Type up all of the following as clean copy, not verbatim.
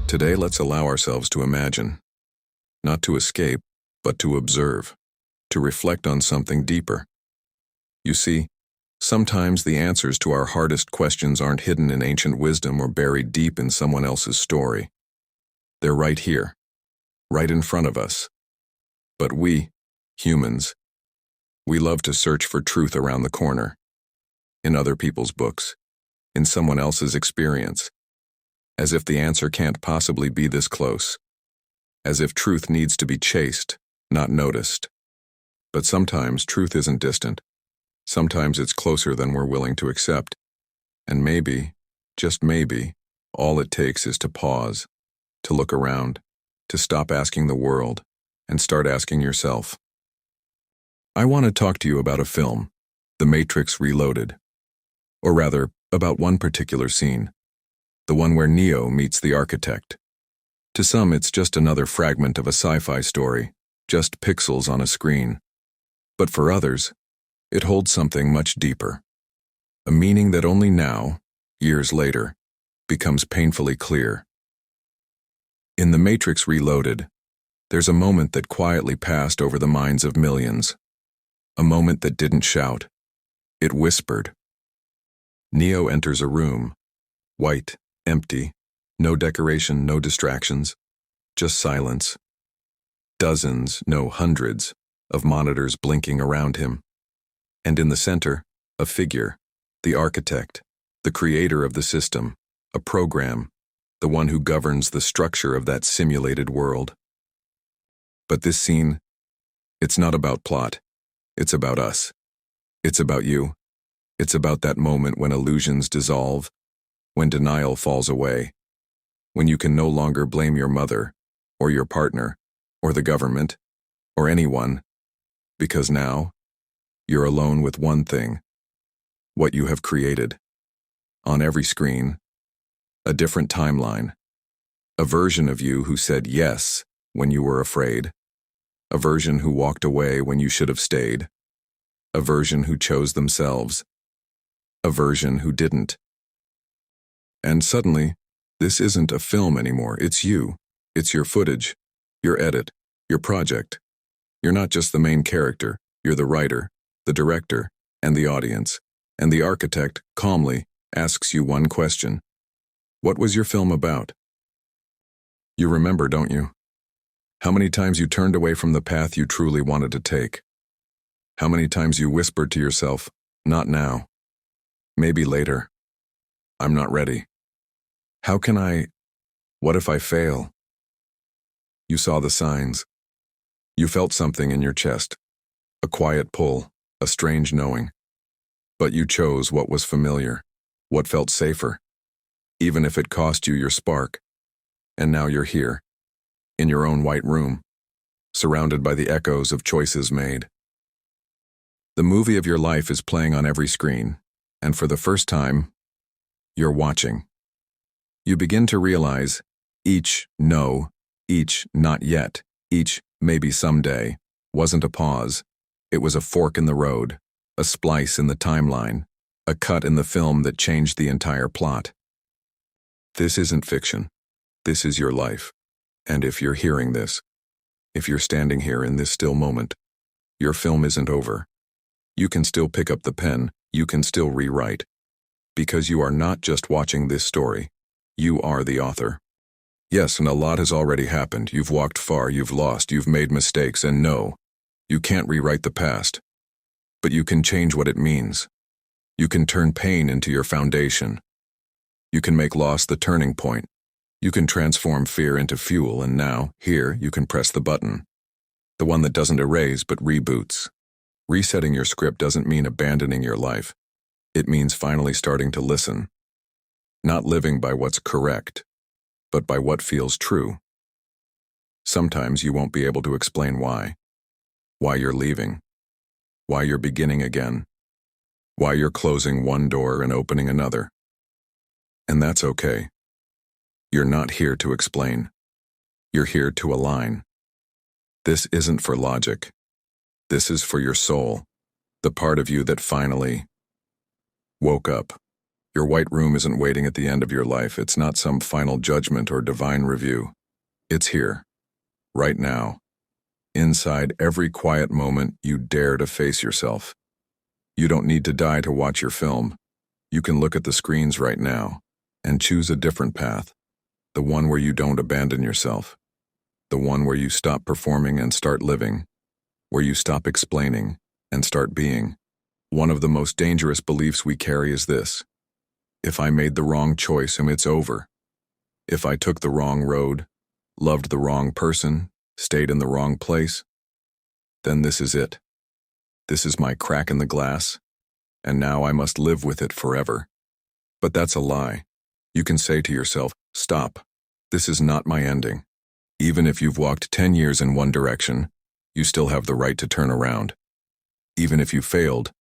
Today, let's allow ourselves to imagine, not to escape, but to observe, to reflect on something deeper. You see, sometimes the answers to our hardest questions aren't hidden in ancient wisdom or buried deep in someone else's story. They're right here, right in front of us. But we, humans, we love to search for truth around the corner, in other people's books, in someone else's experience, as if the answer can't possibly be this close, as if truth needs to be chased, not noticed. But sometimes truth isn't distant. Sometimes it's closer than we're willing to accept. And maybe, just maybe, all it takes is to pause, to look around, to stop asking the world, and start asking yourself. I want to talk to you about a film, The Matrix Reloaded. Or rather, about one particular scene, the one where Neo meets the architect. To some, it's just another fragment of a sci-fi story, just pixels on a screen. But for others, it holds something much deeper, a meaning that only now, years later, becomes painfully clear. In The Matrix Reloaded, there's a moment that quietly passed over the minds of millions, a moment that didn't shout, it whispered. Neo enters a room, white, empty, no decoration, no distractions, just silence. Dozens, no hundreds, of monitors blinking around him. And in the center, a figure, the architect, the creator of the system, a program, the one who governs the structure of that simulated world. But this scene, it's not about plot. It's about us. It's about you. It's about that moment when illusions dissolve, when denial falls away, when you can no longer blame your mother, or your partner, or the government, or anyone, because now, you're alone with one thing, what you have created. On every screen, a different timeline, a version of you who said yes when you were afraid, a version who walked away when you should have stayed, a version who chose themselves, a version who didn't. And suddenly, this isn't a film anymore, it's you. It's your footage, your edit, your project. You're not just the main character, you're the writer, the director, and the audience. And the architect, calmly, asks you one question. What was your film about? You remember, don't you? How many times you turned away from the path you truly wanted to take? How many times you whispered to yourself, not now. Maybe later. I'm not ready. How can I? What if I fail? You saw the signs. You felt something in your chest, a quiet pull, a strange knowing. But you chose what was familiar, what felt safer, even if it cost you your spark. And now you're here, in your own white room, surrounded by the echoes of choices made. The movie of your life is playing on every screen, and for the first time, you're watching. You begin to realize each no, each not yet, each maybe someday, wasn't a pause. It was a fork in the road, a splice in the timeline, a cut in the film that changed the entire plot. This isn't fiction. This is your life. And if you're hearing this, if you're standing here in this still moment, your film isn't over. You can still pick up the pen, you can still rewrite. Because you are not just watching this story, you are the author. Yes, and a lot has already happened. You've walked far, you've lost, you've made mistakes, and no, you can't rewrite the past. But you can change what it means. You can turn pain into your foundation. You can make loss the turning point. You can transform fear into fuel, and now, here, you can press the button. The one that doesn't erase but reboots. Resetting your script doesn't mean abandoning your life. It means finally starting to listen. Not living by what's correct, but by what feels true. Sometimes you won't be able to explain why you're leaving, why you're beginning again, why you're closing one door and opening another. And that's okay. You're not here to explain. You're here to align. This isn't for logic. This is for your soul, the part of you that finally woke up. Your white room isn't waiting at the end of your life. It's not some final judgment or divine review. It's here, right now, inside every quiet moment you dare to face yourself. You don't need to die to watch your film. You can look at the screens right now and choose a different path, the one where you don't abandon yourself, the one where you stop performing and start living, where you stop explaining and start being. One of the most dangerous beliefs we carry is this: if I made the wrong choice, it's over. If I took the wrong road, loved the wrong person, stayed in the wrong place, then this is it. This is my crack in the glass, and now I must live with it forever. But that's a lie. You can say to yourself, stop. This is not my ending. Even if you've walked 10 years in one direction, you still have the right to turn around. Even if you failed,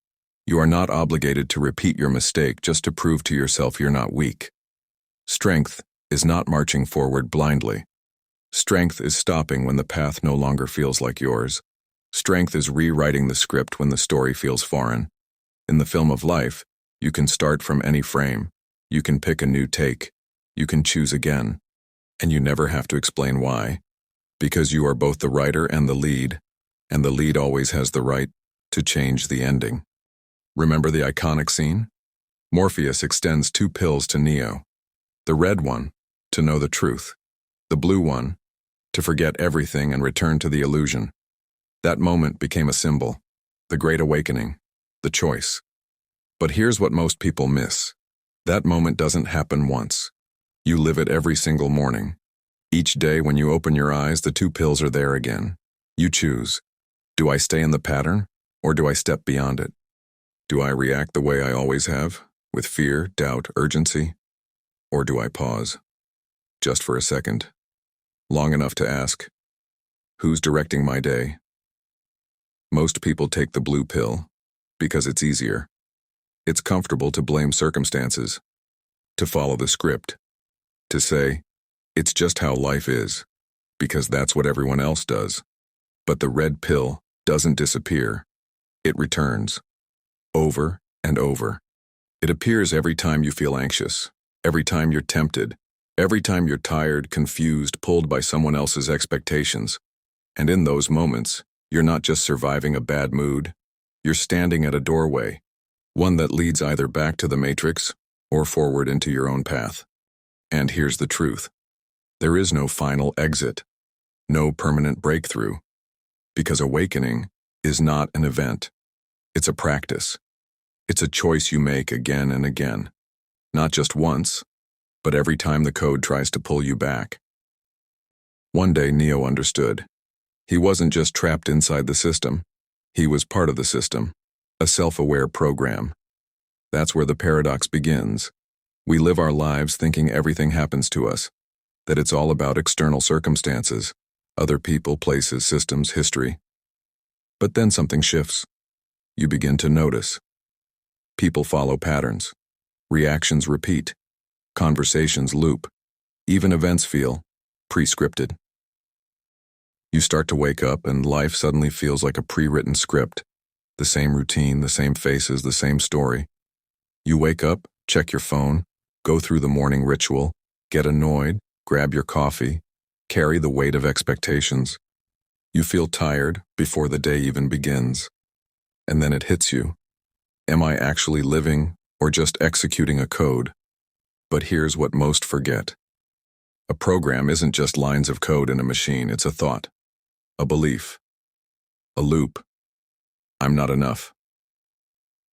you are not obligated to repeat your mistake just to prove to yourself you're not weak. Strength is not marching forward blindly. Strength is stopping when the path no longer feels like yours. Strength is rewriting the script when the story feels foreign. In the film of life, you can start from any frame. You can pick a new take. You can choose again. And you never have to explain why. Because you are both the writer and the lead always has the right to change the ending. Remember the iconic scene? Morpheus extends 2 pills to Neo. The red one, to know the truth. The blue one, to forget everything and return to the illusion. That moment became a symbol, the Great Awakening, the choice. But here's what most people miss. That moment doesn't happen once. You live it every single morning. Each day when you open your eyes, the 2 pills are there again. You choose. Do I stay in the pattern, or do I step beyond it? Do I react the way I always have, with fear, doubt, urgency? Or do I pause, just for a second, long enough to ask, who's directing my day? Most people take the blue pill because it's easier. It's comfortable to blame circumstances, to follow the script, to say, it's just how life is, because that's what everyone else does. But the red pill doesn't disappear. It returns, over and over. It appears every time you feel anxious, every time you're tempted, every time you're tired, confused, pulled by someone else's expectations. And in those moments, you're not just surviving a bad mood, you're standing at a doorway, one that leads either back to the matrix or forward into your own path. And here's the truth. There is no final exit, no permanent breakthrough, because awakening is not an event. It's a practice. It's a choice you make again and again, not just once, but every time the code tries to pull you back. One day, Neo understood. He wasn't just trapped inside the system. He was part of the system, a self-aware program. That's where the paradox begins. We live our lives thinking everything happens to us, that it's all about external circumstances, other people, places, systems, history. But then something shifts. You begin to notice. People follow patterns. Reactions repeat. Conversations loop. Even events feel pre-scripted. You start to wake up and life suddenly feels like a pre-written script. The same routine, the same faces, the same story. You wake up, check your phone, go through the morning ritual, get annoyed, grab your coffee, carry the weight of expectations. You feel tired before the day even begins. And then it hits you. Am I actually living or just executing a code? But here's what most forget. A program isn't just lines of code in a machine, it's a thought, a belief, a loop. I'm not enough.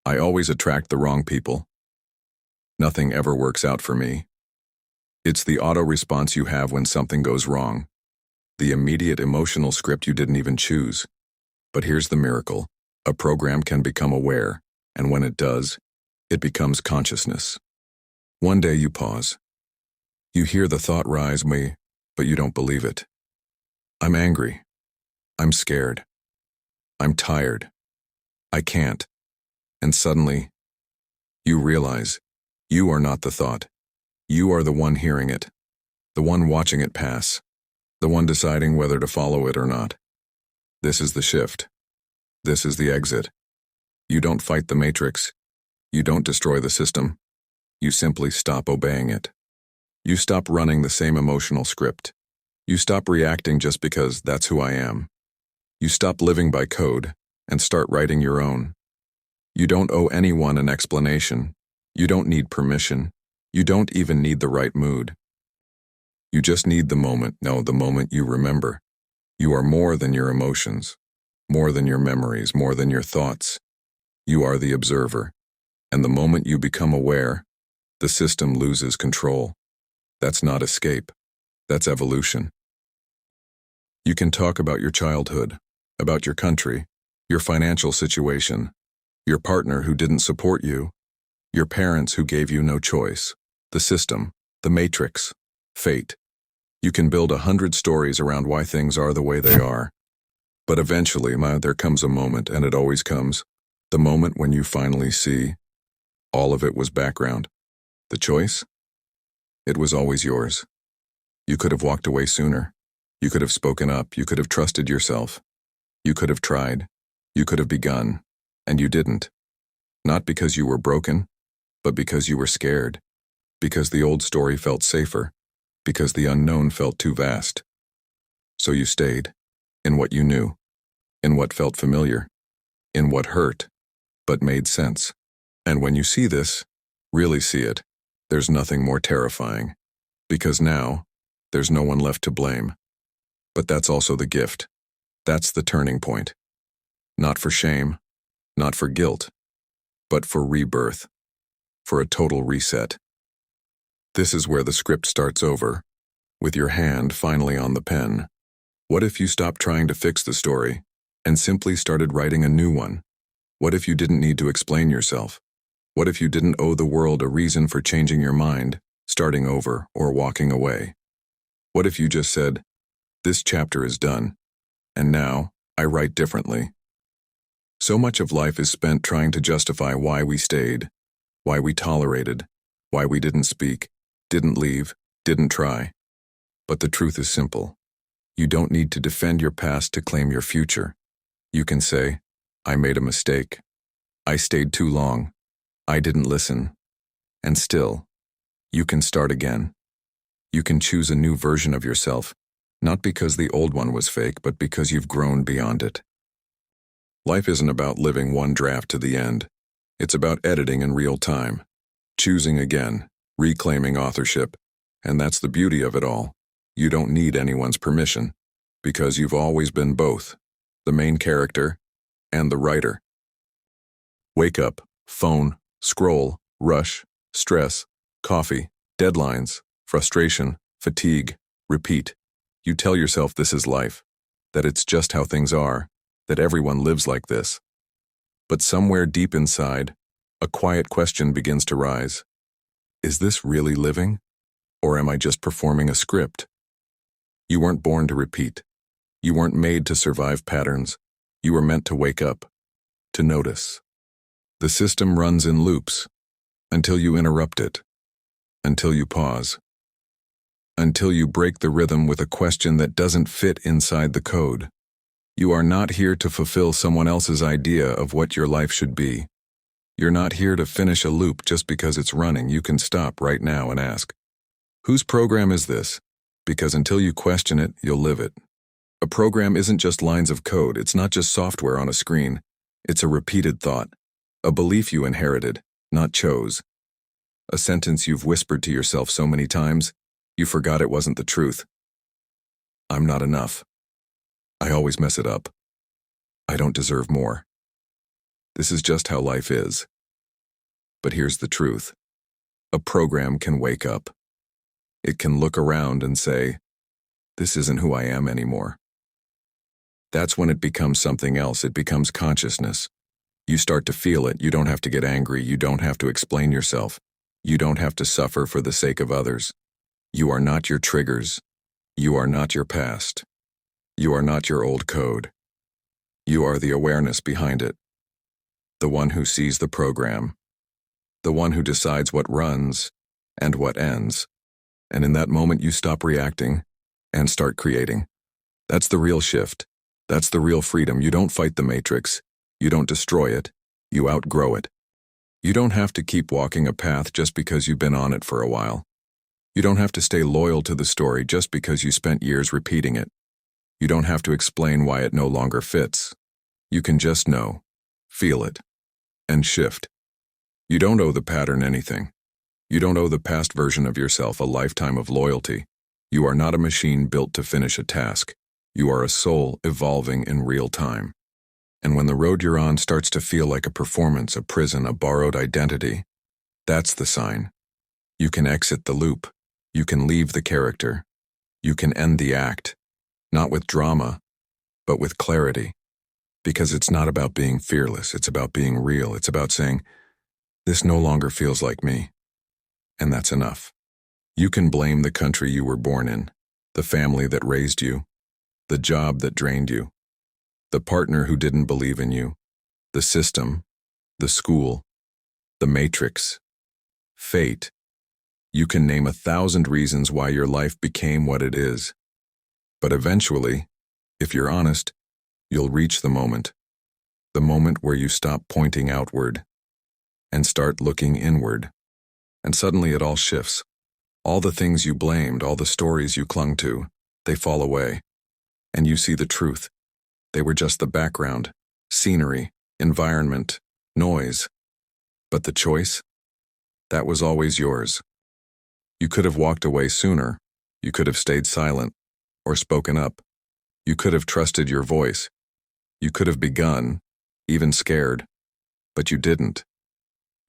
I always attract the wrong people. Nothing ever works out for me. It's the auto response you have when something goes wrong, the immediate emotional script you didn't even choose. But here's the miracle. A program can become aware, and when it does, it becomes consciousness. One day you pause. You hear the thought rise, but you don't believe it. I'm angry. I'm scared. I'm tired. I can't. And suddenly, you realize you are not the thought. You are the one hearing it, the one watching it pass, the one deciding whether to follow it or not. This is the shift. This is the exit. You don't fight the matrix. You don't destroy the system. You simply stop obeying it. You stop running the same emotional script. You stop reacting just because that's who I am. You stop living by code and start writing your own. You don't owe anyone an explanation. You don't need permission. You don't even need the right mood. You just need the moment. No, the moment you remember. You are more than your emotions, more than your memories, more than your thoughts. You are the observer. And the moment you become aware, the system loses control. That's not escape. That's evolution. You can talk about your childhood, about your country, your financial situation, your partner who didn't support you, your parents who gave you no choice, the system, the matrix, fate. You can build 100 stories around why things are the way they are. But eventually, there comes a moment, and it always comes, the moment when you finally see all of it was background. The choice? It was always yours. You could have walked away sooner. You could have spoken up. You could have trusted yourself. You could have tried. You could have begun. And you didn't. Not because you were broken, but because you were scared. Because the old story felt safer. Because the unknown felt too vast. So you stayed. In what you knew. In what felt familiar. In what hurt, but made sense. And when you see this, really see it, there's nothing more terrifying. Because now, there's no one left to blame. But that's also the gift. That's the turning point. Not for shame, not for guilt, but for rebirth, for a total reset. This is where the script starts over, with your hand finally on the pen. What if you stopped trying to fix the story and simply started writing a new one? What if you didn't need to explain yourself? What if you didn't owe the world a reason for changing your mind, starting over, or walking away? What if you just said, this chapter is done, and now I write differently? So much of life is spent trying to justify why we stayed, why we tolerated, why we didn't speak, didn't leave, didn't try. But the truth is simple. You don't need to defend your past to claim your future. You can say, I made a mistake. I stayed too long. I didn't listen. And still, you can start again. You can choose a new version of yourself, not because the old one was fake, but because you've grown beyond it. Life isn't about living one draft to the end. It's about editing in real time, choosing again, reclaiming authorship, and that's the beauty of it all. You don't need anyone's permission, because you've always been both, the main character and the writer. Wake up, phone, scroll, rush, stress, coffee, deadlines, frustration, fatigue, repeat. You tell yourself this is life, that it's just how things are, that everyone lives like this. But somewhere deep inside, a quiet question begins to rise. Is this really living? Or am I just performing a script? You weren't born to repeat. You weren't made to survive patterns. You were meant to wake up, to notice. The system runs in loops, until you interrupt it, until you pause, until you break the rhythm with a question that doesn't fit inside the code. You are not here to fulfill someone else's idea of what your life should be. You're not here to finish a loop just because it's running. You can stop right now and ask, whose program is this? Because until you question it, you'll live it. A program isn't just lines of code. It's not just software on a screen. It's a repeated thought, a belief you inherited, not chose. A sentence you've whispered to yourself so many times, you forgot it wasn't the truth. I'm not enough. I always mess it up. I don't deserve more. This is just how life is. But here's the truth. A program can wake up. It can look around and say, this isn't who I am anymore. That's when it becomes something else. It becomes consciousness. You start to feel it. You don't have to get angry. You don't have to explain yourself. You don't have to suffer for the sake of others. You are not your triggers. You are not your past. You are not your old code. You are the awareness behind it. The one who sees the program. The one who decides what runs and what ends. And in that moment you stop reacting and start creating. That's the real shift. That's the real freedom. You don't fight the matrix. You don't destroy it. You outgrow it. You don't have to keep walking a path just because you've been on it for a while. You don't have to stay loyal to the story just because you spent years repeating it. You don't have to explain why it no longer fits. You can just know, feel it, and shift. You don't owe the pattern anything. You don't owe the past version of yourself a lifetime of loyalty. You are not a machine built to finish a task. You are a soul evolving in real time. And when the road you're on starts to feel like a performance, a prison, a borrowed identity, that's the sign. You can exit the loop. You can leave the character. You can end the act, not with drama, but with clarity. Because it's not about being fearless, it's about being real. It's about saying, this no longer feels like me. And that's enough. You can blame the country you were born in, the family that raised you, the job that drained you, the partner who didn't believe in you, the system, the school, the matrix, fate. You can name 1,000 reasons why your life became what it is. But eventually, if you're honest, you'll reach the moment where you stop pointing outward and start looking inward. And suddenly it all shifts. All the things you blamed, all the stories you clung to, they fall away. And you see the truth. They were just the background, scenery, environment, noise. But the choice? That was always yours. You could have walked away sooner. You could have stayed silent or spoken up. You could have trusted your voice. You could have begun, even scared. But you didn't.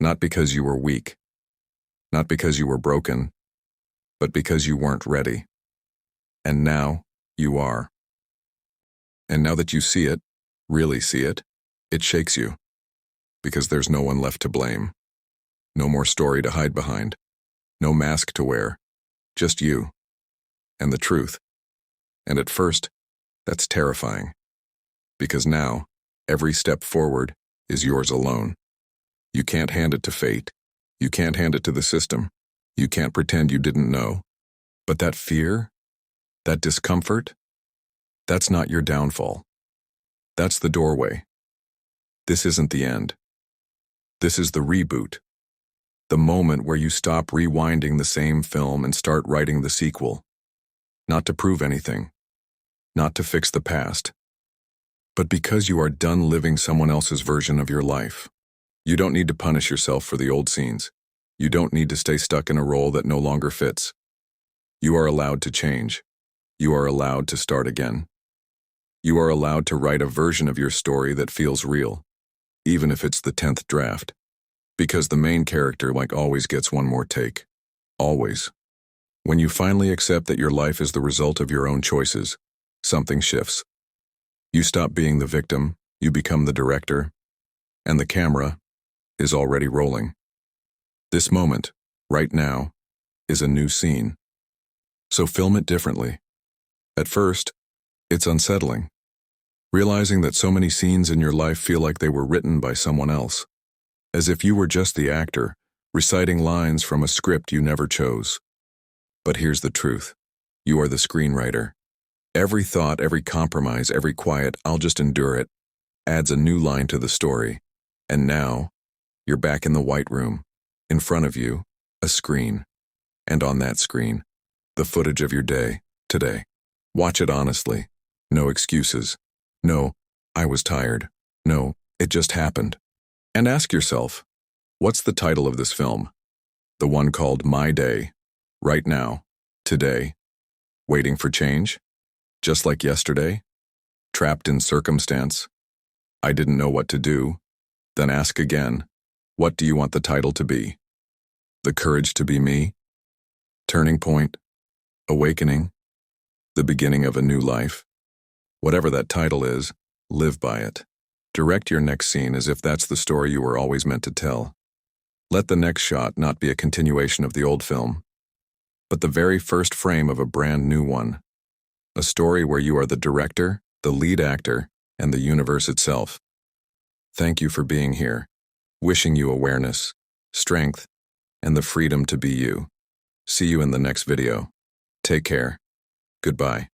Not because you were weak. Not because you were broken. But because you weren't ready. And now, you are. And now that you see it, really see it, it shakes you. Because there's no one left to blame. No more story to hide behind. No mask to wear. Just you. And the truth. And at first, that's terrifying. Because now, every step forward is yours alone. You can't hand it to fate. You can't hand it to the system. You can't pretend you didn't know. But that fear, that discomfort, that's not your downfall. That's the doorway. This isn't the end. This is the reboot. The moment where you stop rewinding the same film and start writing the sequel. Not to prove anything. Not to fix the past. But because you are done living someone else's version of your life. You don't need to punish yourself for the old scenes. You don't need to stay stuck in a role that no longer fits. You are allowed to change. You are allowed to start again. You are allowed to write a version of your story that feels real, even if it's the 10th draft. Because the main character, like always, gets one more take. Always. When you finally accept that your life is the result of your own choices, something shifts. You stop being the victim, you become the director, and the camera is already rolling. This moment, right now, is a new scene. So film it differently. At first, it's unsettling. Realizing that so many scenes in your life feel like they were written by someone else. As if you were just the actor, reciting lines from a script you never chose. But here's the truth. You are the screenwriter. Every thought, every compromise, every quiet, "I'll just endure it," adds a new line to the story. And now, you're back in the white room. In front of you, a screen. And on that screen, the footage of your day, today. Watch it honestly. No excuses. No, "I was tired." No, "It just happened." And ask yourself, what's the title of this film? The one called My Day, right now, today. Waiting for change? Just like yesterday? Trapped in circumstance? I didn't know what to do. Then ask again, what do you want the title to be? The Courage to Be Me? Turning Point? Awakening? The beginning of a new life? Whatever that title is, live by it. Direct your next scene as if that's the story you were always meant to tell. Let the next shot not be a continuation of the old film, but the very first frame of a brand new one. A story where you are the director, the lead actor, and the universe itself. Thank you for being here. Wishing you awareness, strength, and the freedom to be you. See you in the next video. Take care. Goodbye.